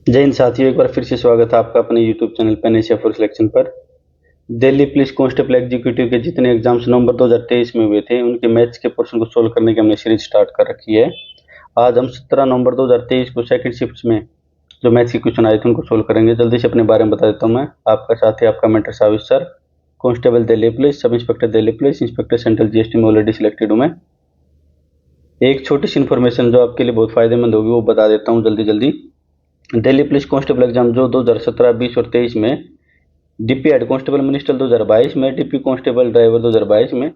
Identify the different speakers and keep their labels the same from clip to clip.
Speaker 1: जय हिंद साथियों, एक बार फिर से स्वागत है आपका अपने YouTube channel pen Asia for selection पर। दिल्ली पुलिस कांस्टेबल एग्जीक्यूटिव के जितने एग्जाम्स नवंबर 2023 में हुए थे उनके मैथ्स के पोर्शन को सोल्व करने की हमने सीरीज स्टार्ट कर रखी है। आज हम 17 नवंबर 2023 को सेकंड शिफ्ट में जो मैथ्स के क्वेश्चन आए थे उनको सोल्व करेंगे। जल्दी से अपने बारे में बता देता हूँ मैं। आपका साथी आपका mentor Savish sir, constable Delhi police, sub inspector Delhi police, inspector central GST में ऑलरेडी सिलेक्टेड हूँ मैं। एक छोटी सी इन्फॉर्मेशन जो आपके लिए बहुत फायदेमंद होगी वो बता देता हूँ जल्दी जल्दी। दिल्ली पुलिस कांस्टेबल एग्जाम जो 2017, 20 और 23 में, डीपी हेड कांस्टेबल मिनिस्टर 2022 में, डीपी कांस्टेबल ड्राइवर 2022 में,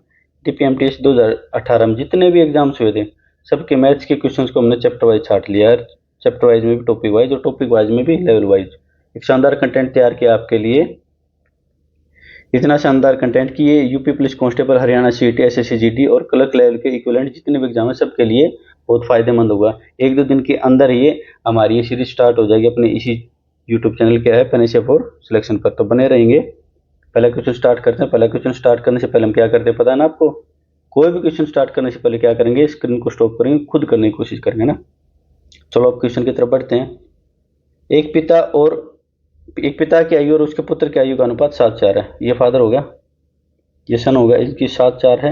Speaker 1: डीपी एमटीएस 2018 में जितने भी एग्जाम्स हुए थे सबके मैथ्स के क्वेश्चंस को हमने चैप्टर वाइज छाट लिया है। चैप्टर वाइज में भी, टॉपिक वाइज और टॉपिक वाइज में भी लेवल वाइज एक शानदार कंटेंट तैयार किया आपके लिए। इतना शानदार कंटेंट कि ये UP police constable, Haryana CET, SSC GD और क्लर्क लेवल के इक्विवेलेंट जितने भी एग्जाम है सबके लिए बहुत फायदेमंद होगा। एक दो दिन के अंदर ही हमारी ये सीरीज स्टार्ट हो जाएगी अपने इसी यूट्यूब चैनल के है पेन एशिया फॉर सिलेक्शन पर, तो बने रहेंगे। पहला क्वेश्चन स्टार्ट करते हैं। पहला क्वेश्चन स्टार्ट करने से पहले हम क्या करते हैं पता है ना आपको? कोई भी क्वेश्चन स्टार्ट करने से पहले क्या करेंगे, स्क्रीन को स्टॉप करेंगे, खुद करने की कोशिश करेंगे ना। चलो अब क्वेश्चन की तरफ बढ़ते हैं। एक पिता की आयु और उसके पुत्र की आयु का अनुपात 7:4 है। ये फादर हो गया, ये सन हो गया, इसकी 7:4 है।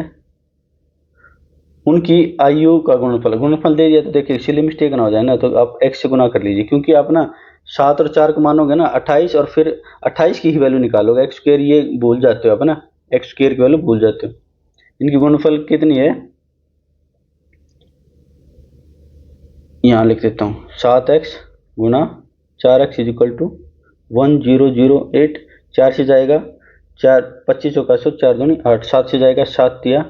Speaker 1: उनकी आयु का गुणनफल दे दिया तो देखिए इसीलिए मिस्टेक ना हो जाए ना, तो आप x से गुना कर लीजिए, क्योंकि आप ना 7 और 4 को मानोगे ना 28 और फिर 28 की ही वैल्यू निकालोगे। एक्स स्क्वायर ये भूल जाते हो आप ना, एक्स स्क्वायर की वैल्यू भूल जाते हो। इनकी गुणनफल कितनी है, यहाँ लिख देता हूँ 7x Guna 4x is equal to 1008। 4 से जाएगा 4, 25 चौका 100, 4 दूनी 8, 7 से जाएगा 7 तिया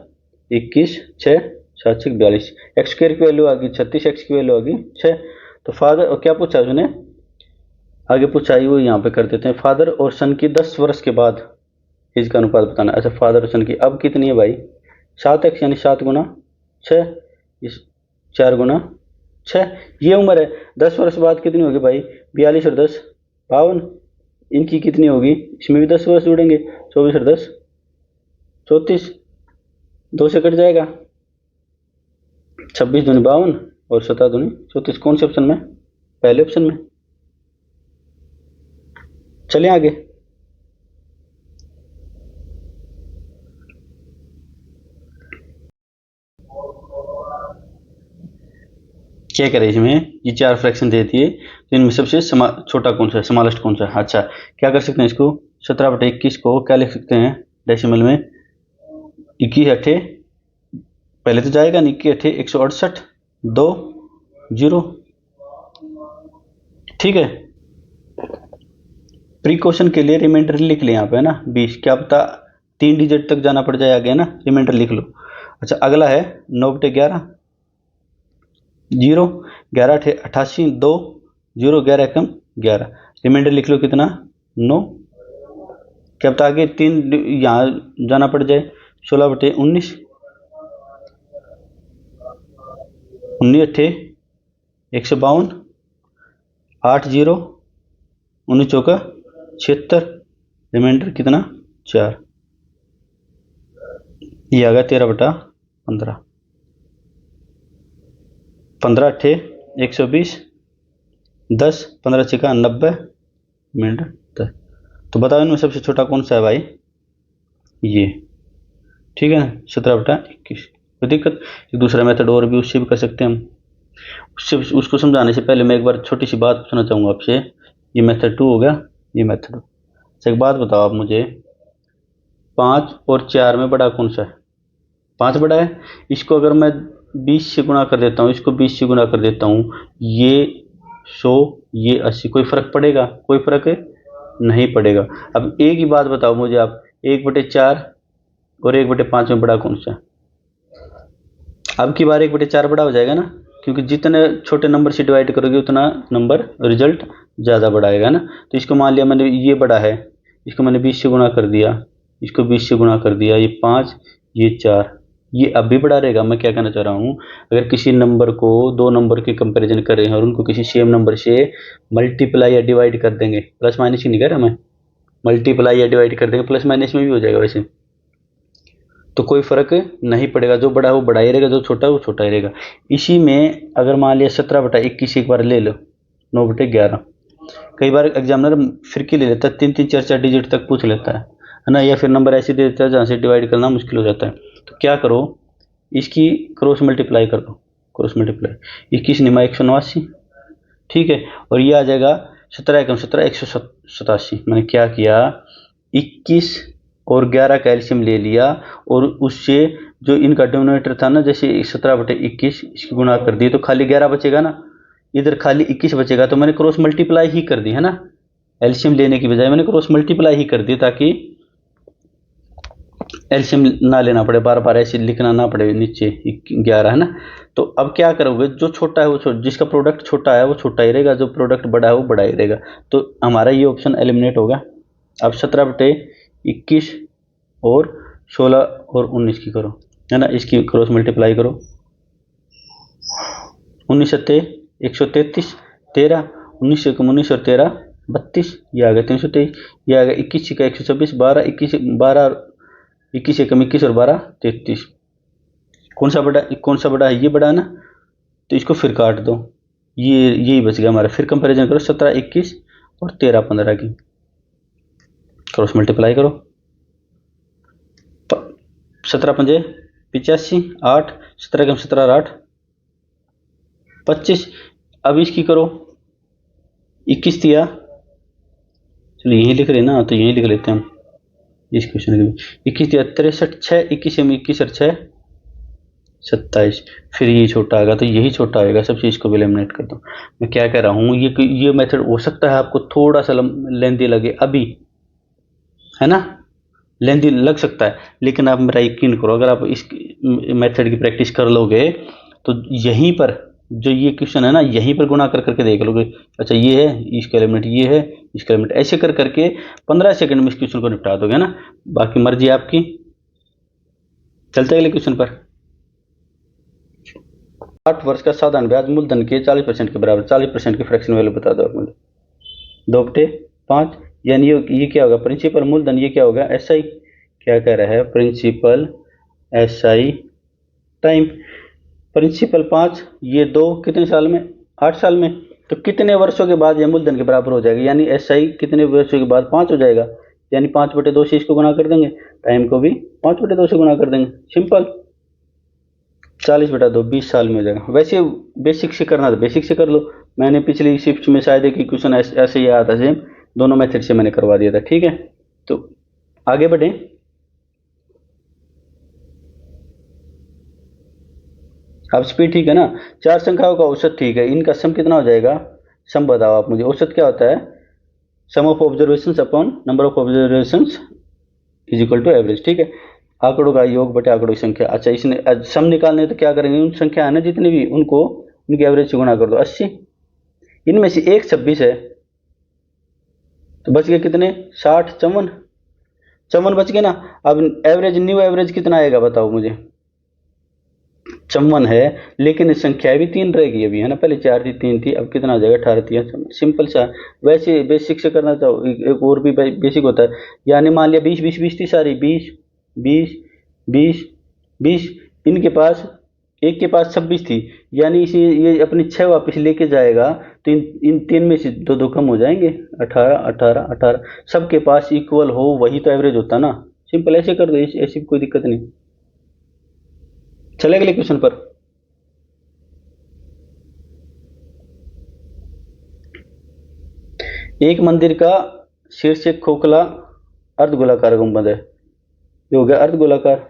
Speaker 1: 21, 6 7 6 42। एक्स स्क्वायर की वैल्यू आ गई 36, एक्स की वैल्यू आ गई 6। तो फादर, और क्या पूछा उसने आगे पूछा है वो यहाँ पे कर देते हैं। फादर और सन की 10 वर्ष के बाद इसका अनुपात बताना। अच्छा, फादर और सन की अब कितनी है भाई, 7x यानी 7 गुना 6, इस 4 गुना 6, ये उम्र है। 10 वर्ष बाद कितनी होगी भाई, 42 और 10 52। इनकी कितनी होगी, इसमें भी 10 वर्ष जुड़ेंगे, 24 और 10 34, 2 से कट जाएगा, 26 दूनी 52 और 17 दूनी 34। कौन से ऑप्शन में, पहले ऑप्शन में। चलें आगे। क्या करें, इसमें ये 4 फ्रैक्शन दे दिए तो इनमें सबसे छोटा कौन सा है, स्मॉलेस्ट कौन सा है। अच्छा, क्या कर सकते हैं इसको, 17/21 को क्या लिख सकते हैं डेसिमल में, 21 अठे, पहले तो जाएगा नहीं, 21 अठे 168 2 0, ठीक है। प्रिकॉशन के लिए रिमाइंडर लिख ले यहाँ पे है ना 20, क्या पता 3 डिजिट तक जाना पड़ जाए आगे ना, रिमाइंडर लिख लो। अच्छा, अगला है 9/11 0, 11 अठे 88 2 0, 11 एकम 11, रिमाइंडर लिख लो कितना 9। क्या पता आगे 3 यहाँ जाना पड़ जाए, 16/19 19 अठे 152 8 0 19 चौका 76, रिमाइंडर कितना 4, ये आ गया 13/15, 15 अठे 120 10, 15 छिका 90, रिमाइंडर 10। तो बताओ इनमें सबसे छोटा कौन सा है भाई, ये, ठीक है ना, 17/21। कोई दिक्कत, एक दूसरा मेथड और भी उससे भी कर सकते हैं हम। उससे उसको समझाने से पहले मैं एक बार छोटी सी बात पूछना चाहूँगा आपसे। ये मेथड 2 हो गया, ये मेथड। अच्छा, एक बात बताओ आप मुझे, 5 और 4 में बड़ा कौन सा है, 5 बड़ा है। इसको अगर मैं 20 से गुणा कर देता हूँ, इसको 20 से गुणा कर देता हूँ, ये 100 ये 80, कोई फर्क पड़ेगा, कोई फर्क नहीं पड़ेगा। अब एक ही बात बताओ मुझे आप, 1/4 और 1/5 में बड़ा कौन सा है। अब की बार 1/4 बड़ा हो जाएगा ना, क्योंकि जितने छोटे नंबर से डिवाइड करोगे उतना नंबर रिजल्ट ज़्यादा बड़ा आएगा ना। तो इसको मान लिया मैंने ये बड़ा है, इसको मैंने 20 से गुणा कर दिया, इसको 20 से गुणा कर दिया, ये 5 ये 4, ये अब भी बड़ा रहेगा। मैं क्या कहना चाह रहा हूँ, अगर किसी नंबर को 2 नंबर के कंपैरिजन कर रहे हैं और उनको किसी सेम नंबर से मल्टीप्लाई या डिवाइड कर देंगे, प्लस माइनस ही नहीं कह रहा मैं, मल्टीप्लाई या डिवाइड कर देंगे, प्लस माइनस में भी हो जाएगा वैसे, तो कोई फर्क नहीं पड़ेगा। जो बड़ा है वो बड़ा ही रहेगा, जो छोटा है वो छोटा ही रहेगा। इसी में अगर मान लिया 17/21 एक बार ले लो, 9/11, कई बार एग्जामिनर फिरकी ले लेता है, 3-3 4-4 डिजिट तक पूछ लेता है ना, या फिर नंबर ऐसे दे देता है जहाँ से डिवाइड करना मुश्किल हो जाता है। तो क्या करो, इसकी क्रॉस मल्टीप्लाई कर दो, क्रॉस मल्टीप्लाई 21 निमा 189, ठीक है, और ये आ जाएगा 17 एकम 17 187। मैंने क्या किया, 21 और 11 का एलसीएम ले लिया और उससे जो इनका डिनोमिनेटर था ना, जैसे 17/21 इसकी गुणा कर दी तो खाली 11 बचेगा ना, इधर खाली 21 बचेगा, तो मैंने क्रॉस मल्टीप्लाई ही कर दी है ना, एलसीएम लेने की बजाय मैंने क्रॉस मल्टीप्लाई ही कर दी ताकि एलसीएम ना लेना पड़े, बार बार ऐसे लिखना ना पड़े नीचे 11 है ना। तो अब क्या करोगे, जो छोटा है वो जिसका प्रोडक्ट छोटा है वो छोटा ही रहेगा, जो प्रोडक्ट बड़ा है वो बड़ा ही रहेगा। तो हमारा ये ऑप्शन एलिमिनेट होगा। अब 17/21 और 16 और 19 की करो है ना, इसकी क्रॉस मल्टीप्लाई करो, 19 133, 13, 19 19 और 13 32, ये आ गया 323, ये आ गया 21 का 126, 12 21 12 21 एकम 21 और 12 33। कौन सा बड़ा है, ये बड़ा है ना, तो इसको फिर काट दो, ये यही बच गया हमारा। फिर कंपैरिजन करो 17 21 और 13 15 की, क्रॉस मल्टीप्लाई करो, 17 पंजे 85, 8 17 एकम 17 8 25। अब इसकी करो, 21 दिया, चलो यही लिख रहे ना, तो यही लिख लेते हैं हम इस क्वेश्चन के लिए। 21 दिया 63 6 21 में 21 और 6 27, फिर ये छोटा आएगा तो यही छोटा आएगा, सब चीज़ को भी एलिमिनेट कर दो। मैं क्या कह रहा हूँ, ये मेथड हो सकता है आपको थोड़ा सा लेंदी लगे अभी, है ना, लेंदी लग सकता है, लेकिन आप मेरा यकीन करो, अगर आप इस मेथड की प्रैक्टिस कर लोगे तो यहीं पर जो ये क्वेश्चन है ना, यहीं पर गुणा कर करके देख लोगे, अच्छा ये है इसका एलिमेंट, ये है इसका एलिमेंट, ऐसे कर करके 15 सेकंड में इस क्वेश्चन को निपटा दोगे ना। बाकी मर्जी आपकी। चलते अगले क्वेश्चन पर। 8 वर्ष का साधारण ब्याज मूलधन के 40% के बराबर, 40% की फ्रैक्शन वैल्यू बता दो आप मुझे। 2/5, यानी ये क्या होगा, प्रिंसिपल मूलधन, ये क्या होगा SI, क्या कह रहा है, प्रिंसिपल SI टाइम प्रिंसिपल 5, ये 2 कितने साल में, 8 साल में, तो कितने वर्षों के बाद यह मूलधन के बराबर हो जाएगा, यानी SI कितने वर्षों के बाद 5 हो जाएगा, यानी 5/2 से इसको गुणा कर देंगे, टाइम को भी 5/2 से गुणा कर देंगे, सिंपल। 40/2 20 साल में हो जाएगा। वैसे बेसिक से करना तो बेसिक से कर लो, मैंने पिछली शिफ्ट में शायद एक क्वेश्चन ऐसे ही आया था, सेम दोनों मेथड से मैंने करवा दिया था, ठीक है। तो आगे बढ़े, अब स्पीड ठीक है ना, 4 संख्याओं का औसत ठीक है, इनका सम कितना हो जाएगा, सम बताओ आप मुझे। औसत क्या होता है, sum of observations upon number of observations is equal to average, ठीक है, आंकड़ों का योग बटे आंकड़ों की संख्या। अच्छा, इसने सम निकालने तो क्या करेंगे, उन संख्या है ना जितनी भी, उनको उनकी एवरेज से गुणा कर दो, 80, इनमें से एक 26 है, तो बच गए कितने, 60, 54 बच गए ना। अब एवरेज, न्यू एवरेज कितना आएगा बताओ मुझे, 54 है, लेकिन संख्या भी 3 रहेगी अभी, है ना, पहले 4 थी 3 थी, अब कितना आ जाएगा, 18 थी, सिंपल सा। वैसे बेसिक से करना चाहो, एक और भी बेसिक होता है, यानी मान लिया 20 20 20 थी सारी, 20 20 20 20, इनके पास एक के पास 26 थी, यानी इसे ये अपनी 6 वापस लेके जाएगा, तो इन 3 में से 2 2 कम हो जाएंगे, 18 18 18, सबके पास इक्वल हो, वही तो एवरेज होता ना, सिंपल ऐसे कर दो, ऐसी कोई दिक्कत नहीं। चले अगले क्वेश्चन पर। एक मंदिर का शीर्ष एक खोखला अर्धगोलाकार गुंबद है, ये हो गया अर्धगोलाकार,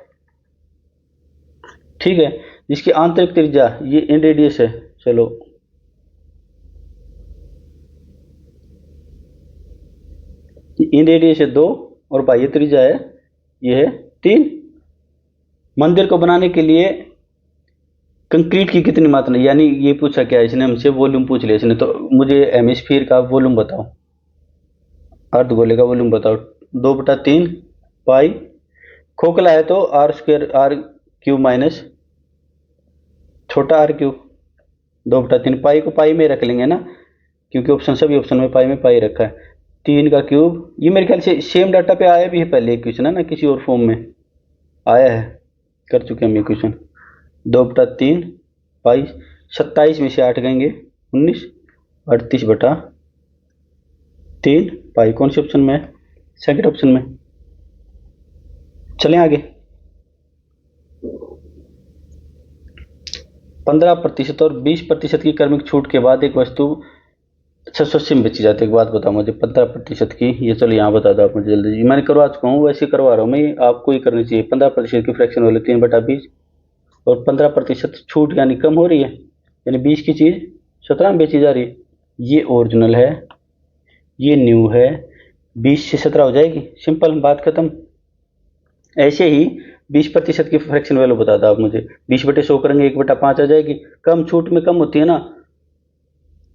Speaker 1: ठीक है, जिसकी आंतरिक त्रिज्या ये इन रेडियस है, चलो इन रेडियस है 2 और बाह्य त्रिज्या है ये है 3। मंदिर को बनाने के लिए कंक्रीट की कितनी मात्रा, यानी ये पूछा क्या इसने हमसे, वॉल्यूम पूछ लिया इसने, तो मुझे हेमिस्फीयर का वॉल्यूम बताओ, अर्धगोले का वॉल्यूम बताओ। 2/3 पाई, खोखला है तो r² r³ माइनस छोटा r³, 2/3 पाई को पाई में रख लेंगे ना, क्योंकि ऑप्शन सभी ऑप्शन में पाई रखा है, 3 का क्यूब। ये मेरे ख्याल से सेम डाटा पे आया भी है पहले एक क्वेश्चन, है ना, किसी और फॉर्म में आया है, कर चुके हम ये क्वेश्चन। 2/3 पाई, 27 में से 8 गएंगे 19, 38/3 3 पाई कौन से ऑप्शन में है? सेकंड ऑप्शन में। चलें आगे। 15% और 20% की क्रमिक छूट के बाद एक वस्तु 680 में बेची जाती है। एक बात बताओ मुझे, 15% की, ये चलो यहाँ बता दो आप मुझे जल्दी। मैंने करवा चुका हूँ, वैसे करवा रहा हूँ मैं, आपको ही करनी चाहिए। 15% की फ्रैक्शन वैल्यू 3/20 और 15% छूट यानी कम हो रही है, यानी 20 की चीज़ 17 में बेची जा रही है। ये ओरिजिनल है, ये न्यू है, 20 से 17 हो जाएगी, सिंपल, बात खत्म। ऐसे ही 20% की फ्रैक्शन वैल्यू बता दो आप मुझे। 20/100 करेंगे 1/5 आ जाएगी। कम छूट में कम होती है ना,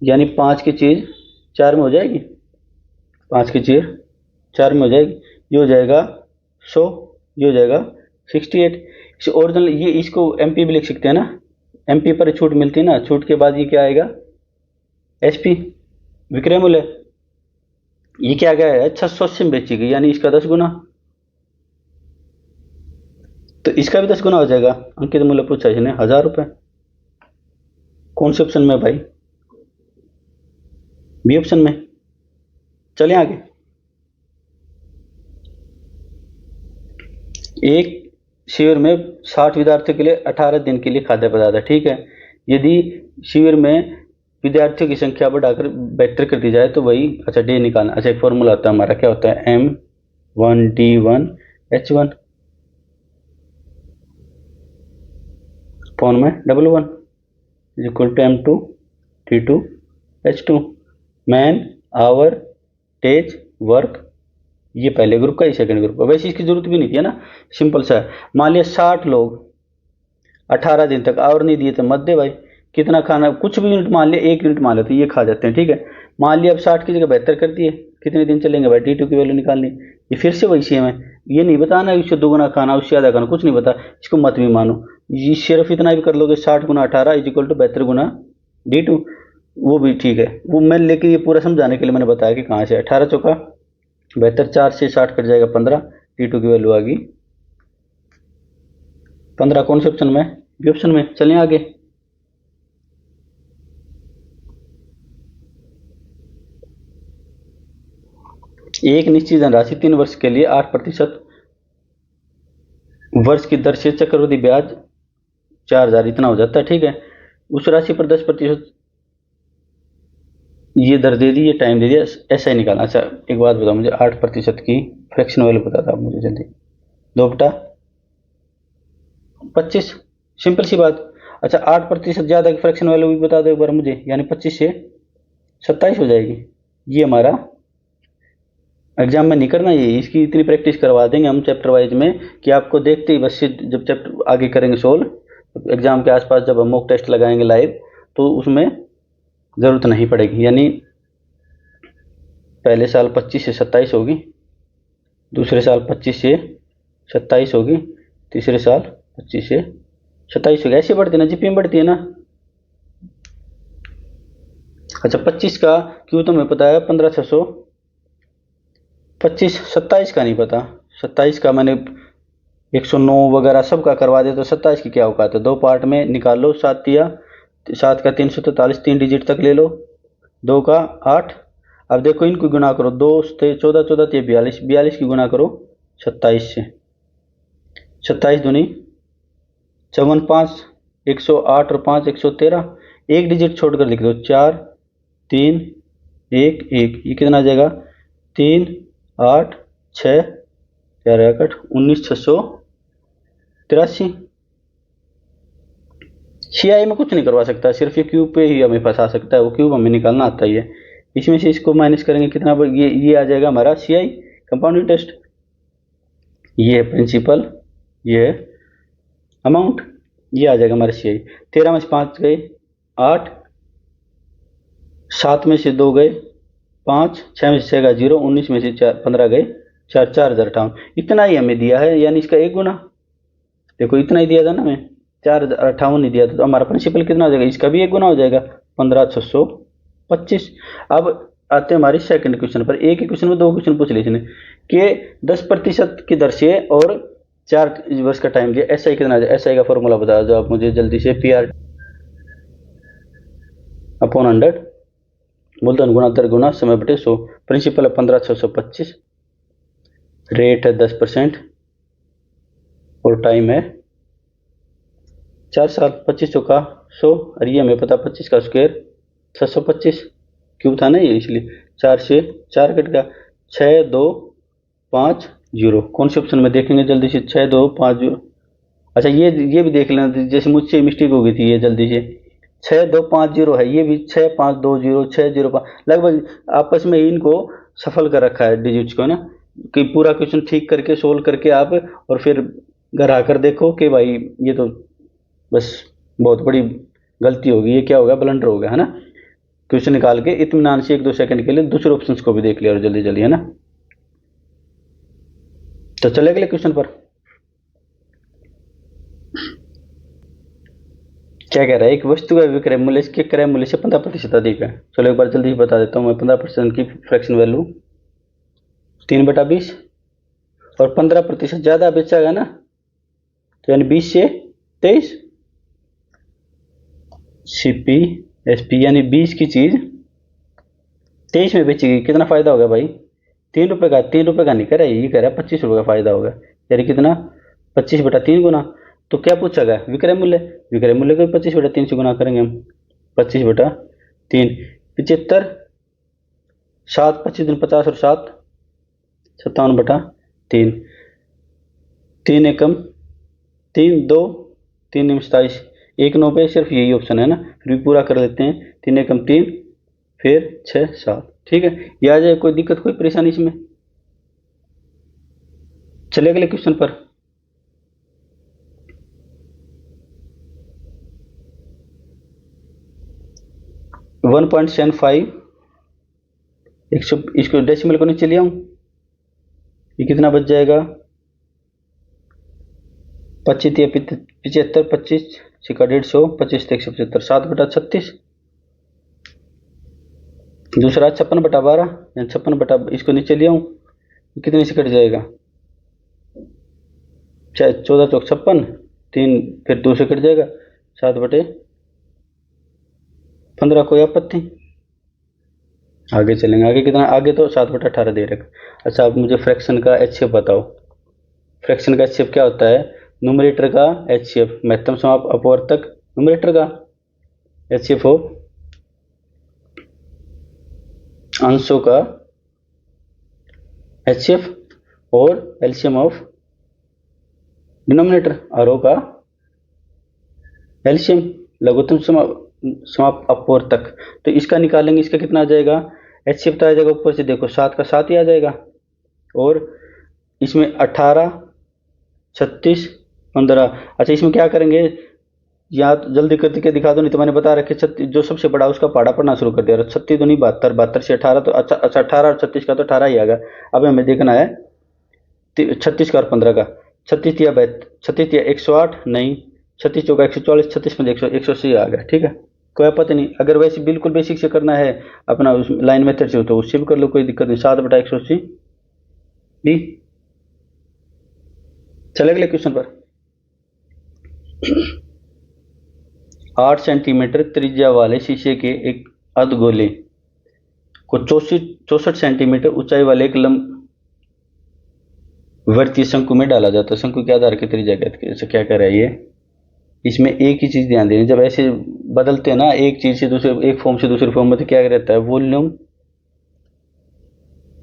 Speaker 1: यानी 5 की चीज़ 4 में हो जाएगी, 5 की चीज़ 4 में हो जाएगी। ये हो जाएगा 100, ये हो जाएगा 68। इस ओरिजिनल, ये इसको MP भी लिख सकते हैं ना, MP पर छूट मिलती है ना, छूट के बाद ये क्या आएगा? SP, विक्रय मूल्य। ये क्या गया है? 680 में बेची गई, यानी इसका 10 गुना, तो इसका भी 10 गुना हो जाएगा। अंकित मूल्य पूछा इसने 1000 रुपये। कौन से ऑप्शन में भाई? बी ऑप्शन में। चलें आगे। एक शिविर में 60 विद्यार्थियों के लिए 18 दिन के लिए खाद्य पदार्थ है, ठीक है। यदि शिविर में विद्यार्थियों की संख्या बढ़ाकर 72 कर दी जाए तो वही, अच्छा डे निकालना। अच्छा एक फॉर्मूला होता है हमारा, क्या होता है? M1D1H1 पौन में W1 equal to M2D2H2। Man, hour, days, work, ये पहले ग्रुप का, ये सेकंड ग्रुप का। वैसे इसकी जरूरत भी नहीं थी, है ना, सिंपल सा है। मान लिया 60 लोग 18 दिन तक आवर नहीं दिए तो मत दे भाई। कितना खाना, कुछ भी यूनिट मान लिया, 1 यूनिट मान लेते, ये खा जाते हैं, ठीक है। मान लिया अब 60 की जगह 72 कर दिए, कितने दिन चलेंगे भाई? D2 की वैल्यू निकालनी। ये फिर से वही सेम है, ये नहीं बताना उससे दोगुना खाना, उससे ज़्यादा खाना, कुछ नहीं बता, इसको मत भी मानो। ये सिर्फ इतना भी कर लोगे, 60 गुना 18 इज इक्वल टू 72 गुना D2, वो भी ठीक है। वो मैं लेके ये पूरा समझाने के लिए मैंने बताया कि कहाँ से 18 चौका 72, 4 से 60 कट जाएगा 15, D2 की वैल्यू आ गई 15। कौन से ऑप्शन में? बी ऑप्शन में। चलें आगे। एक निश्चित धनराशि 3 वर्ष के लिए 8% वर्ष की दर से चक्रवृद्धि ब्याज 4000 इतना हो जाता है, ठीक है। उस राशि पर 10% ये दर दे दी, ये टाइम दे दिया, ऐसा ही निकालना। अच्छा एक बात बताओ मुझे, 8% की फ्रैक्शन वैल्यू बता दो आप मुझे जल्दी। 2/25, सिंपल सी बात। अच्छा 8% ज़्यादा की फ्रैक्शन वैल्यू भी बता दो एक बार मुझे, यानी 25 से 27 हो जाएगी। ये हमारा एग्जाम में नहीं करना, ये इसकी इतनी प्रैक्टिस करवा देंगे हम चैप्टर वाइज में कि आपको देखते ही बस, जब चैप्टर आगे करेंगे सोल्व एग्जाम के आसपास, जब हम मॉक टेस्ट लगाएंगे लाइव, तो उसमें ज़रूरत नहीं पड़ेगी। यानी पहले साल 25 से 27 होगी, दूसरे साल 25 से 27 होगी, तीसरे साल 25 से 27 होगी, ऐसे बढ़ती है ना, जीपीएम बढ़ती है ना। अच्छा 25 का क्यों तुम्हें पता है? 15,600। 25, 27 का नहीं पता। 27 का मैंने 109 वगैरह सबका करवा दिया, तो 27 की क्या औकात है? 2 पार्ट में निकाल लो, 7 या 7 का 343, 3 डिजिट तक ले लो, 2 का 8। अब देखो इनको गुना करो, 2 से 14, 14 से 42, 42 की गुना करो 27 से, 27 दूनी 54, 5 108 और 5 113, एक डिजिट छोड़कर लिख दो, 4 3 1 1, ये कितना आ जाएगा? 3 8 6 4 8 19 683। CI में कुछ नहीं करवा सकता, सिर्फ ये क्यूब पे ही हमें फंसा सकता है, वो क्यूब हमें निकालना आता ही है। इसमें से इसको माइनस करेंगे कितना, ये आ जाएगा हमारा CI कंपाउंड इंटरेस्ट। ये है प्रिंसिपल, ये है अमाउंट, ये आ जाएगा हमारा CI। 13 में से 5 गए 8, 7 में से 2 गए 5, 6 में से 6 गए 0, 19 में से 15 गए 4, 4058। इतना ही हमें दिया है, यानी इसका 1 गुना। देखो इतना ही दिया था ना हमें, 4058 नहीं दिया था, तो हमारा प्रिंसिपल कितना हो जाएगा? इसका भी 1 गुना हो जाएगा, 15,625। अब आते हैं हमारी सेकंड क्वेश्चन पर। एक ही क्वेश्चन में 2 क्वेश्चन पूछ लिए इसने कि 10% की दर से और 4 वर्ष का टाइम दिया, SI कितना आ जाएगा? SI का फॉर्मूला बता दो आप मुझे जल्दी से। PR/100 मूलधन गुणा दर गुणा समय बटे 100। प्रिंसिपल है 15,625, रेट है 10% और टाइम है 4 साल। 2500 का 100 और ये हमें पता 25 का स्क्वायर 625 क्यूब था ना ये, इसलिए 4 से 4 कट गया 6250। कौन से ऑप्शन में देखेंगे जल्दी से? 6250। अच्छा ये भी देख लेना, जैसे मुझसे मिस्टेक हो गई थी ये, जल्दी से 6250 है, ये भी 6520 605 लगभग आपस में ही इनको सफल कर रखा है डिजिट्स को ना, कि पूरा क्वेश्चन ठीक करके सोल्व करके आप और फिर घर आकर देखो कि भाई ये तो बस बहुत बड़ी गलती होगी, ये क्या होगा, ब्लंडर हो गया है ना। क्वेश्चन निकाल के इत्मीनान से 1-2 सेकंड के लिए दूसरे ऑप्शन को भी देख लिया और जल्दी जल्दी, है ना। तो चले अगले क्वेश्चन पर। क्या कह रहा है? एक वस्तु का विक्रय मूल्य इसके क्रय मूल्य से 15% अधिक है। चलो एक बार जल्दी से बता देता हूँ मैं। 15% की फ्रैक्शन वैल्यू 3/20 और 15% ज्यादा बेचा गया ना, तो यानी 20 से 23 सीपी एसपी, यानी 20 की चीज 23 में बेचेगी, कितना फायदा होगा भाई? 3 रुपए का। 3 रुपए का नहीं कह रहा ये कह रहा है 25 रुपए का फायदा होगा, यानी कितना? 25/3 गुना। तो क्या पूछा गया? विक्रय मूल्य। विक्रय मूल्य को 25/3 से गुना करेंगे हम। 25/3 75, 7 25 दूनी 50 और 7 57/3। 3 एकम 3 2 3 निम 27, 1 9 सिर्फ यही ऑप्शन है ना, फिर भी पूरा कर लेते हैं। 3 एकम 3 फिर 6 7, ठीक है। ये आ जाए, कोई दिक्कत कोई परेशानी इसमें? चले अगले क्वेश्चन पर। वन 1.75 इसको डेसिमल को नीचे ले आऊं, ये कितना बच जाएगा? 25 या 75, 25 सिक्का 150, 25 175, 7/36। दूसरा 56/12, 56 इसको नीचे ले आऊं, कितने से कट जाएगा? 14 चौक 56, 3 फिर 2 से कट जाएगा, 7/15। कोई आपत्ति? आगे चलेंगे। आगे कितना? आगे तो 7/18 दे रखा। अच्छा अब मुझे फ्रैक्शन का एचसीएफ बताओ। फ्रैक्शन का एचसीएफ क्या होता है? न्यूमरेटर का एचसीएफ, महत्तम समाप अपवर्तक न्यूमरेटर का एचसीएफ हो, अंशों का एचसीएफ और एलसीएम ऑफ डिनोमिनेटर आरओ का एलसीएम, लघुत्तम समाप अपवर्तक। तो इसका निकालेंगे, इसका कितना आ जाएगा? एचसीएफ तो आ जाएगा ऊपर से देखो 7 का 7 ही आ जाएगा, और इसमें 18 36 15। अच्छा इसमें क्या करेंगे, या तो जल्दी करके दिखा दो, नहीं तो मैंने बता रखे जो सबसे बड़ा उसका पहाड़ा पढ़ना शुरू कर दिया। 36 दूनी 72, 72 से 18, तो अच्छा 18 और 36 का तो 18 ही आ गया। अब हमें देखना है 36 का और 15 का। 36 या 108 नहीं, 36 चौका 144, 36 में 180 आ गया, ठीक है। कोई आपत्ति नहीं। अगर वैसे बिल्कुल बेसिक से करना है अपना उस लाइन मेथड से तो उससे भी कर लो, कोई दिक्कत नहीं। 7/180 भी। चले अगले क्वेश्चन पर। 8 सेंटीमीटर त्रिज्या वाले शीशे के एक अर्धगोले को 64 सेंटीमीटर ऊंचाई वाले एक लंबवर्तीय शंकु में डाला जाता है। शंकु के आधार की त्रिज्या क्या कह रहा है ये? इसमें एक ही चीज ध्यान देनी, जब ऐसे बदलते हैं ना एक चीज से दूसरे, एक फॉर्म से दूसरे फॉर्म में, तो क्या रहता है? वॉल्यूम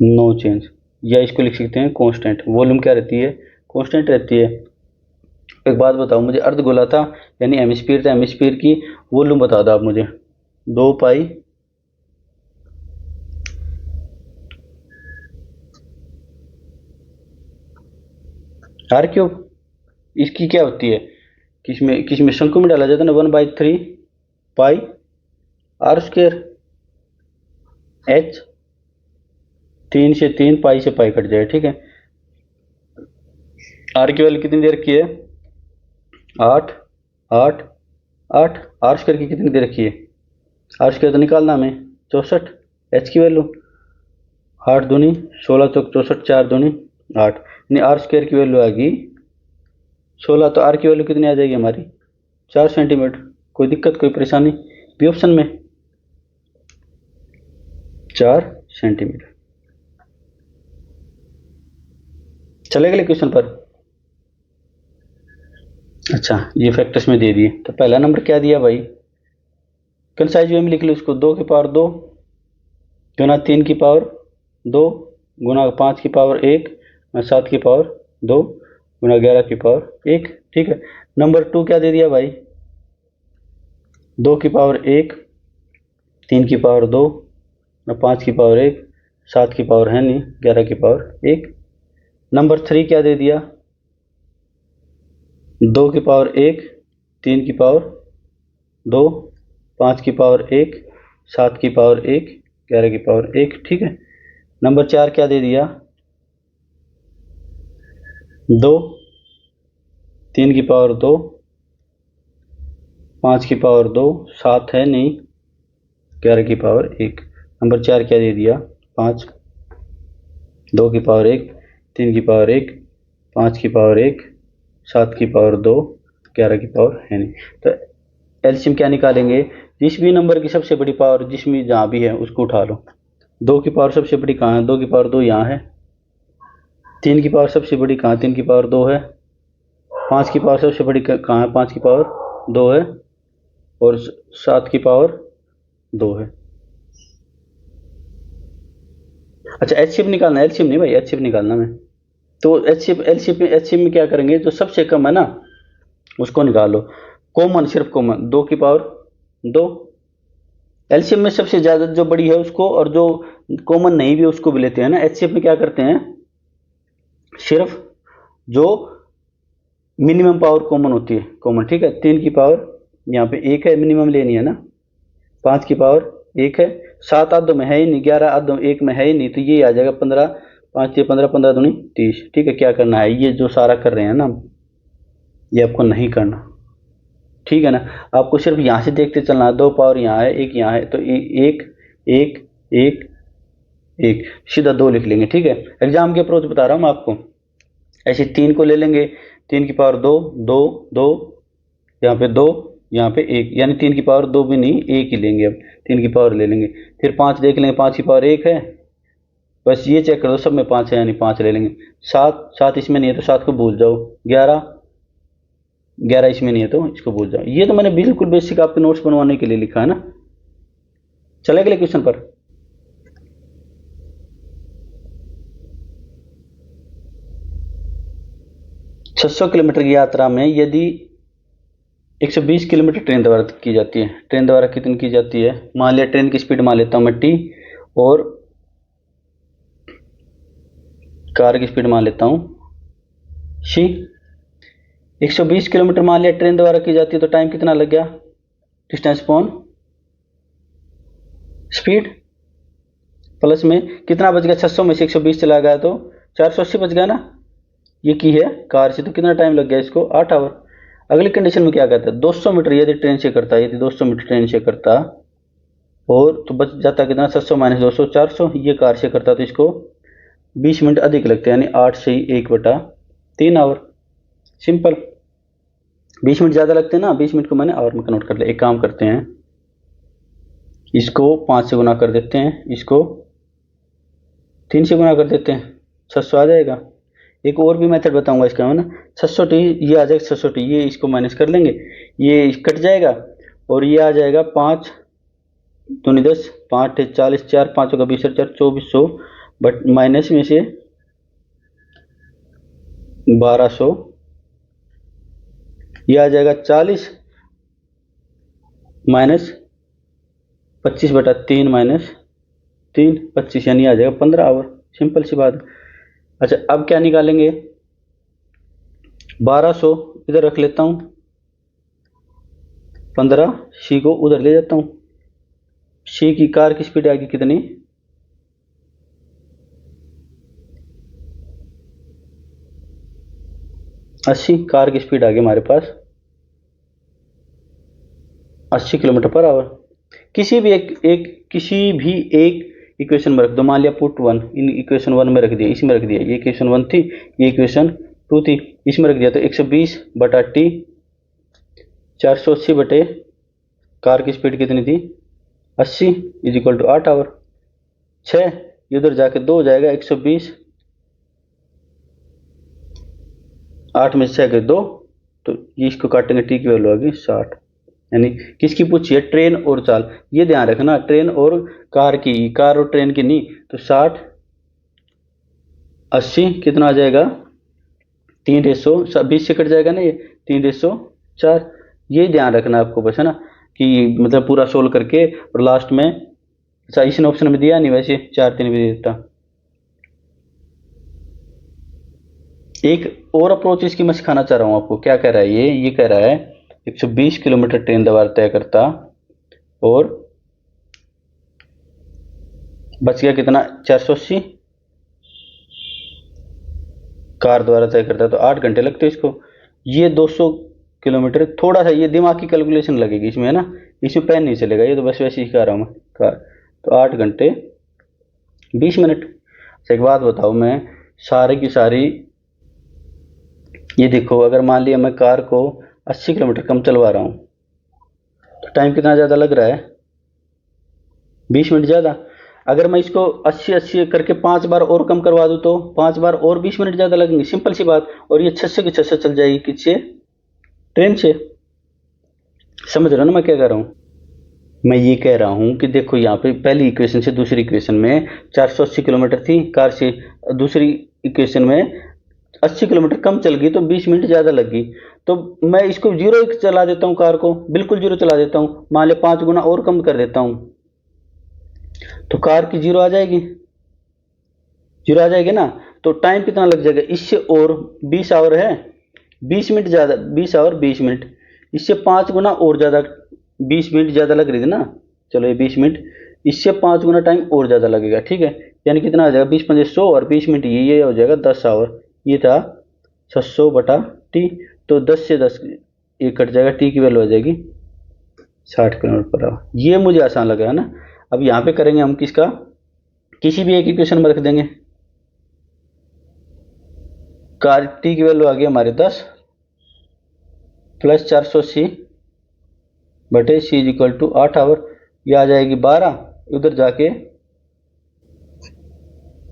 Speaker 1: नो चेंज, या इसको लिख सकते हैं कांस्टेंट। वॉल्यूम क्या रहती है? कांस्टेंट रहती है। एक बात बताओ मुझे, अर्धगोला था यानी हेमिस्फीयर था, हेमिस्फीयर की वॉल्यूम बता दो आप मुझे। 2 पाई आर क्यूब। इसकी क्या होती है? किसमें शंकु में डाला जाता है ना, 1/3 पाई आर स्क्वायर एच। 3 से 3, पाई से पाई कट जाए, ठीक है। आर की वैल्यू कितनी दे रखी है? 8 8 8। आर स्क्वायर की कितनी दे रखी है? आर स्क्वायर तो निकालना हमें 64। एच की वैल्यू 8 दूनी 16 चौक 64, 4 दूनी 8, यानी आर स्क्वायर की वैल्यू आ गई 16। तो आर की वैल्यू कितनी आ जाएगी हमारी? 4 सेंटीमीटर। कोई दिक्कत कोई परेशानी? बी ऑप्शन में। 4 सेंटीमीटर। चले अगले क्वेश्चन पर। अच्छा, ये फैक्टर्स में दे दिए। तो पहला नंबर क्या दिया भाई, कंसाइज वे में लिख लो इसको, 2 की पावर 2 गुना 3 की पावर 2 गुना 5 की पावर 1 और 7 की पावर 2 गुना 11 की पावर 1। ठीक है। नंबर 2 क्या दे दिया भाई, 2 की पावर 1 3 की पावर 2 और 5 की पावर 1 7 की पावर है नहीं 11 की पावर 1। नंबर 3 क्या दे दिया, 2 की पावर 1 3 की पावर 2 5 की पावर 1 7 की पावर 1 11 की पावर 1। ठीक है। नंबर 4 क्या दे दिया, 2 3 की पावर 2 5 की पावर 2 7 है नहीं 11 की पावर 1। नंबर 4 क्या दे दिया, 5 2 की पावर 1 3 की पावर 1 5 की पावर 1 7 की पावर 2 11 की पावर है नहीं। तो एलसीएम क्या निकालेंगे, जिस भी नंबर की सबसे बड़ी पावर जिसमें जहाँ भी है उसको उठा लो। 2 की पावर सबसे बड़ी कहाँ है, 2 की पावर 2 यहाँ है। 3 की पावर सबसे बड़ी कहाँ, 3 की पावर 2 है। 5 की पावर सबसे बड़ी कहाँ है, 5 की पावर 2 है। और 7 की पावर 2 है। अच्छा, एचसीएफ निकालना है, एलसीएम नहीं भाई, एचसीएफ निकालना में। तो एचसीएफ में क्या करेंगे, जो सबसे कम है ना उसको निकालो। कॉमन, सिर्फ कॉमन, 2 की पावर 2। एलसीएम में सबसे ज्यादा जो बड़ी है उसको, और जो कॉमन नहीं भी उसको भी लेते हैं ना। एचसीएफ में क्या करते हैं, सिर्फ जो मिनिमम पावर कॉमन होती है, कॉमन। ठीक है। 3 की पावर यहाँ पे 1 है, मिनिमम लेनी है ना। 5 की पावर 1 है। 7 आधों में है ही नहीं, 11 आधों 1 में है ही नहीं, तो ये आ जाएगा 15 5 15 15 दूनी 30। ठीक है। क्या करना है, ये जो सारा कर रहे हैं ना ये आपको नहीं करना। ठीक है ना। आपको सिर्फ यहाँ से देखते चलना है, 2 पावर यहाँ है 1 यहाँ है, तो 1 1 1 1 सीधा 2 लिख लेंगे। ठीक है। एग्जाम के अप्रोच बता रहा हूँ मैं आपको। ऐसे 3 को ले लेंगे, 3 की पावर 2 2 2 यहाँ पे 2 यहाँ पे 1, यानी 3 की पावर 2 भी नहीं 1 ही लेंगे। अब 3 की पावर ले लेंगे। फिर 5 देख लेंगे, 5 की पावर 1 है, बस ये चेक कर दो सब में 5 है यानी 5 ले लेंगे। 7 इसमें नहीं है तो 7 को भूल जाओ। 11 इसमें नहीं है तो इसको भूल जाओ। ये तो मैंने बिल्कुल बेसिक आपके नोट्स बनवाने के लिए लिखा है ना। चले अगले क्वेश्चन पर। छह किलोमीटर की यात्रा में यदि 120 किलोमीटर ट्रेन द्वारा की जाती है, ट्रेन द्वारा कितनी की जाती है, मान लिया ट्रेन की स्पीड मान लेता हूं मैं टी, और कार की स्पीड मान लेता हूं सी। 120 किलोमीटर मान लिया ट्रेन द्वारा की जाती है, तो टाइम कितना लग गया, डिस्टेंस अपॉन स्पीड, प्लस में कितना बच गया, 600 में से 120 चला गया तो 480 बच गया ना। ये की है कार से, तो कितना टाइम लग गया इसको, 8 आवर। अगली कंडीशन में क्या कहता है, 200 मीटर यदि ट्रेन से करता है, यदि 200 मीटर ट्रेन से करता और तो बच जाता कितना, 700 माइनस 200 400। ये कार से करता तो इसको 20 मिनट अधिक लगते हैं, यानी 8 से 1/3 आवर। सिंपल। 20 मिनट ज़्यादा लगते हैं ना, 20 मिनट को मैंने आवर में कन्वर्ट कर लिया। एक काम करते हैं, इसको 5 से गुना कर देते हैं, इसको 3 से गुना कर देते हैं, 600 आ जाएगा। एक और भी मेथड बताऊंगा इसका, है ना। 600t ये आ जाएगा, 600t ये इसको माइनस कर लेंगे, ये कट जाएगा, और ये आ जाएगा 5 दूनी 10 5 40 4 5 का 20 4 2400, बट माइनस में से 1200, ये आ जाएगा 40 माइनस 25/3 माइनस 3 25, यानी आ जाएगा 15 आवर। सिंपल सी बात। अच्छा, अब क्या निकालेंगे, 1200 इधर रख लेता हूँ, 15 सी को उधर ले जाता हूँ। सी की कार की स्पीड आएगी कितनी, 80। कार की स्पीड आ गई हमारे पास 80 किलोमीटर पर आवर। किसी भी एक इक्वेशन में रख दो, मान लिया पुट 1 इन इक्वेशन 1 में रख दिया, इसमें रख दिया, ये इक्वेशन 1 थी, ये इक्वेशन 2 थी, इसमें रख दिया, तो 120/t 480 बटे कार की स्पीड कितनी थी 80 = 8 आवर। 6, ये उधर जाके 2 हो जाएगा 120, 8 में से 6 गए 2, तो ये इसको काटेंगे, टी की वैल्यू आ गई 60। यानी किसकी पूछी है? ट्रेन और चाल। ये ध्यान रखना, ट्रेन और कार की, कार और ट्रेन की नहीं। तो 60 80 कितना आ जाएगा? 3:20 से कट जाएगा ना ये, 3:4। ये ध्यान रखना आपको बस, है ना, कि मतलब पूरा सोल्व करके और लास्ट में, अच्छा इसने ऑप्शन में दिया नहीं, वैसे 4 3 भी दे देता। एक और अप्रोच इसकी मैं सिखाना चाह रहा हूँ आपको। क्या कह रहा है ये कह रहा है 120 किलोमीटर ट्रेन द्वारा तय करता और बच गया कितना? 480 कार द्वारा तय करता है, तो 8 घंटे लगते हैं इसको। ये 200 किलोमीटर, थोड़ा सा ये दिमाग की कैलकुलेशन लगेगी इसमें, है ना, इसमें पेन नहीं चलेगा, ये तो बस वैसे ही सिखा रहा हूँ मैं कार। तो 8 घंटे 20 मिनट। अच्छा एक बात बताओ, मैं सारी की सारी, ये देखो अगर मान लिया मैं कार को 80 किलोमीटर कम चलवा रहा हूँ, तो टाइम कितना ज़्यादा लग रहा है? 20 मिनट ज़्यादा। अगर मैं इसको 80 करके 5 बार और कम करवा दूँ, तो 5 बार और 20 मिनट ज़्यादा लगेंगे, सिंपल सी बात। और ये 600 की 600 चल जाएगी, किससे? ट्रेन से। समझ रहे हो ना मैं क्या कह रहा हूँ? मैं ये कह रहा हूँ कि देखो यहाँ पे पहली इक्वेशन से दूसरी इक्वेशन में 480 किलोमीटर थी कार से, दूसरी इक्वेशन में 80 किलोमीटर कम चल गई, तो 20 मिनट ज़्यादा लग गई। तो मैं इसको जीरो चला देता हूँ, कार को बिल्कुल जीरो चला देता हूँ, मान लिया 5 गुना और कम कर देता हूँ, तो कार की जीरो आ जाएगी, जीरो आ जाएगी ना। तो टाइम कितना लग जाएगा इससे? और 20 आवर है, 20 मिनट ज़्यादा, 20 आवर 20 मिनट, इससे 5 गुना और ज़्यादा, 20 मिनट ज़्यादा लग रही थी ना, चलो ये 20 मिनट, इससे 5 गुना टाइम और ज़्यादा लगेगा, ठीक है। यानी कितना आ जाएगा? 20 पंजे 100 और 20 मिनट, ये हो जाएगा 10 आवर। ये था 600 बटा टी, तो 10 से 10 ये कट जाएगा, टी की वैल्यू आ जाएगी 60 किलोमीटर पर आवर। ये मुझे आसान लगा, है ना। अब यहाँ पे करेंगे हम किसका, किसी भी एक इक्वेशन में रख देंगे। कार टी की वैल्यू आ गई हमारे 10 प्लस 480 बटे सी इज इक्वल टू 8 आवर, ये आ जाएगी 12, उधर जाके,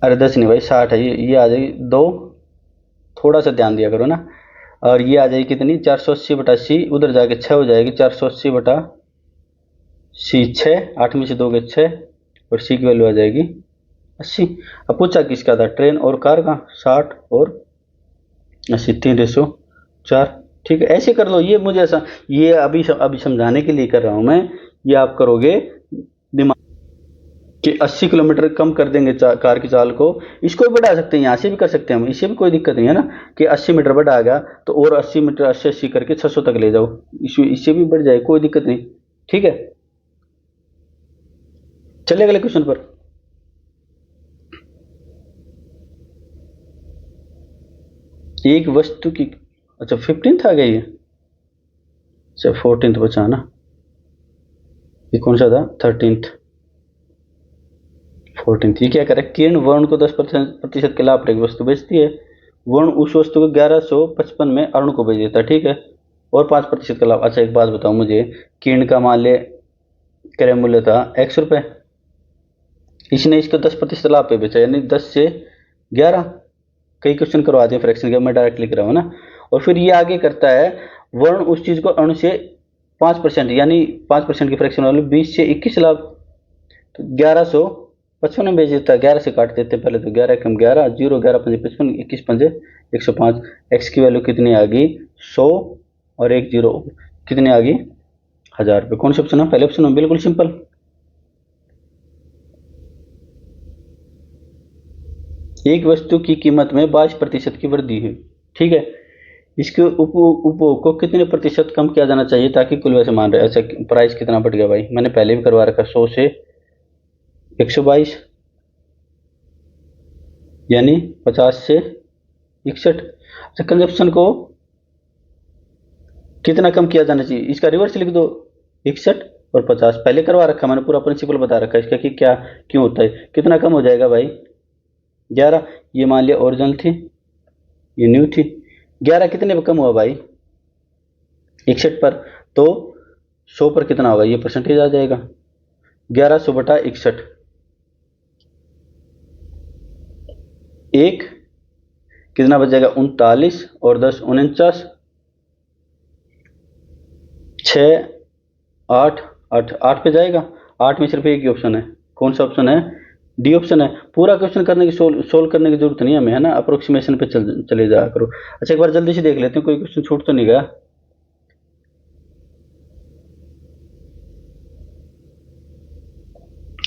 Speaker 1: अरे 10 नहीं भाई 60 है, ये आ जाएगी 2, थोड़ा सा ध्यान दिया करो ना। और ये आ जाएगी कितनी? 480 बटा सी, उधर जाके 6 हो जाएगी, 480 बटा सी 6, 8 में से 2 गए 6, और सी की वैल्यू आ जाएगी 80। अब पूछा किसका था? ट्रेन और कार का। 60 और 80, 3:4। ठीक है, ऐसे कर लो। ये मुझे ऐसा, ये अभी समझाने के लिए कर रहा हूँ मैं, ये आप करोगे दिमाग कि 80 किलोमीटर कम कर देंगे कार की चाल को। इसको भी बढ़ा सकते हैं, यहाँ से भी कर सकते हैं हम, इससे भी कोई दिक्कत नहीं है ना, कि 80 मीटर बढ़ा गया तो और 80 मीटर 80 करके 600 तक ले जाओ, इससे भी बढ़ जाए, कोई दिक्कत नहीं, ठीक है। चलिए अगले क्वेश्चन पर। एक वस्तु की, अच्छा 15th आ गया ये, अच्छा 14th बचा ना, ये कौन सा था? 13th 14th। ये क्या करे? किरण वर्ण को 10% के लाभ रही वस्तु बेचती है, वर्ण उस वस्तु को 1155 में अरुण को बेच देता है, ठीक है, और 5% का लाभ। अच्छा एक बात बताओ मुझे, किरण का मान ले क्रय मूल्य था ₹X, इसने इसको 10% लाभ पे बेचा, यानी 10 से 11। कई क्वेश्चन करवाते हैं फ्रैक्शन के, मैं डायरेक्ट लिख रहा हूँ ना। और फिर ये आगे करता है, वर्ण उस चीज को अणु से 5%, यानी 5% की फ्रैक्शन वाले 20 से 21 लाभ, तो 1155 में बेच देता है। 11 से काट देते हैं पहले, तो 11 कम 11, 0 11 पंजे 55, 21 पंजे 105। एक्स की वैल्यू कितनी आ गई? 100 और 1 0 कितनी आ गई? 1000 रुपये। कौन सा ऑप्शन है? पहले ऑप्शन है, बिल्कुल सिंपल। एक वस्तु की कीमत में 22% की वृद्धि है, ठीक है, इसके उपभोग को कितने प्रतिशत कम किया जाना चाहिए ताकि कुल वैसे मान रहे? अच्छा प्राइस कितना बढ़ गया भाई? मैंने पहले भी करवा रखा, 100 से 122, यानी 50 से 61। अच्छा कंजप्शन को कितना कम किया जाना चाहिए? इसका रिवर्स लिख दो, 61 और 50। पहले करवा रखा मैंने, पूरा प्रिंसिपल बता रखा है इसका कि क्या क्यों होता है। कितना कम हो जाएगा भाई? 11। ये मान लिया ओरिजिनल थी, ये न्यू थी। 11 कितने पर कम हुआ भाई? 61 पर। तो 100 पर कितना होगा? ये परसेंटेज आ जाएगा, 1100 बटा 61, 1 कितना बचेगा 39 और 10 49, 6 8 8 8 पे जाएगा। 8 में सिर्फ एक ही ऑप्शन है, कौन सा ऑप्शन है? डी ऑप्शन है। पूरा क्वेश्चन करने की सोल्व करने की जरूरत नहीं है हमें, है ना, अप्रोक्सीमेशन पे चले जाया करो। अच्छा एक बार जल्दी से देख लेते हैं कोई क्वेश्चन छूट तो नहीं गया।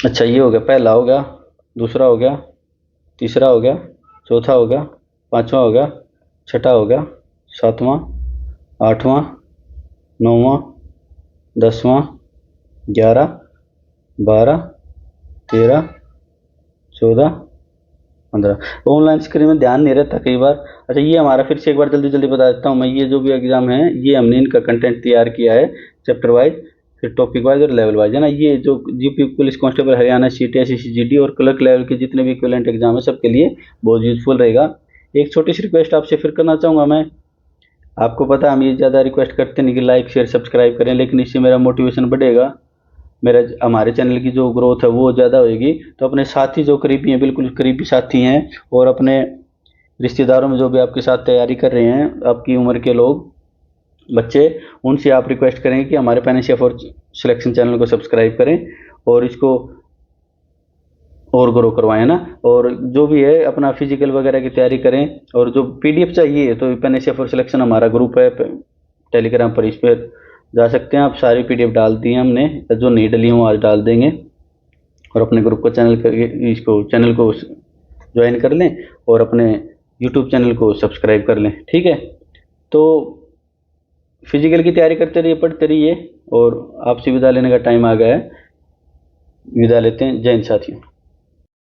Speaker 1: अच्छा ये हो गया, पहला हो गया, दूसरा हो गया, तीसरा हो गया, चौथा हो गया, पांचवा हो गया, छठा हो गया, सातवां, आठवां, नौवां, 10वां, 11, 12, 13, 14, 15। ऑनलाइन स्क्रीन में ध्यान नहीं रहता कई बार। अच्छा ये हमारा फिर से एक बार जल्दी जल्दी बता देता हूँ मैं, ये जो भी एग्जाम है ये हमने इनका कंटेंट तैयार किया है चैप्टर वाइज, फिर टॉपिक वाइज और लेवल वाइज, है ना। ये जो जीपी पुलिस कांस्टेबल हरियाणा सीटी एसएससी जीडी और क्लर्क लेवल के जितने भी इक्विवेलेंट एग्जाम है सबके लिए बहुत यूजफुल रहेगा। एक छोटी सी रिक्वेस्ट आपसे फिर करना चाहूँगा मैं, आपको पता है हम ये ज़्यादा रिक्वेस्ट करते नहीं कि लाइक शेयर सब्सक्राइब करें, लेकिन इससे मेरा मोटिवेशन बढ़ेगा, मेरा हमारे चैनल की जो ग्रोथ है वो ज़्यादा होएगी। तो अपने साथी जो करीबी हैं, बिल्कुल करीबी साथी हैं, और अपने रिश्तेदारों में जो भी आपके साथ तैयारी कर रहे हैं आपकी उम्र के लोग, बच्चे, उनसे आप रिक्वेस्ट करेंगे कि हमारे फाइनेंशियल फॉर सिलेक्शन चैनल को सब्सक्राइब करें और इसको और ग्रो करवाएं, है ना। और जो भी है अपना फिजिकल वगैरह की तैयारी करें, और जो पीडीएफ चाहिए तो फाइनेंशियल फॉर सिलेक्शन हमारा ग्रुप है टेलीग्राम पर, इस पर जा सकते हैं आप। सारी पीडीएफ डाल दी है हमने, जो नहीं डली हूँ आज डाल देंगे, और अपने ग्रुप को चैनल को ज्वाइन कर लें और अपने यूट्यूब चैनल को सब्सक्राइब कर लें, ठीक है। तो फिजिकल की तैयारी करते रहिए, पढ़ते रहिए, और आपसे विदा लेने का टाइम आ गया है, विदा लेते हैं। जय हिंद साथियों।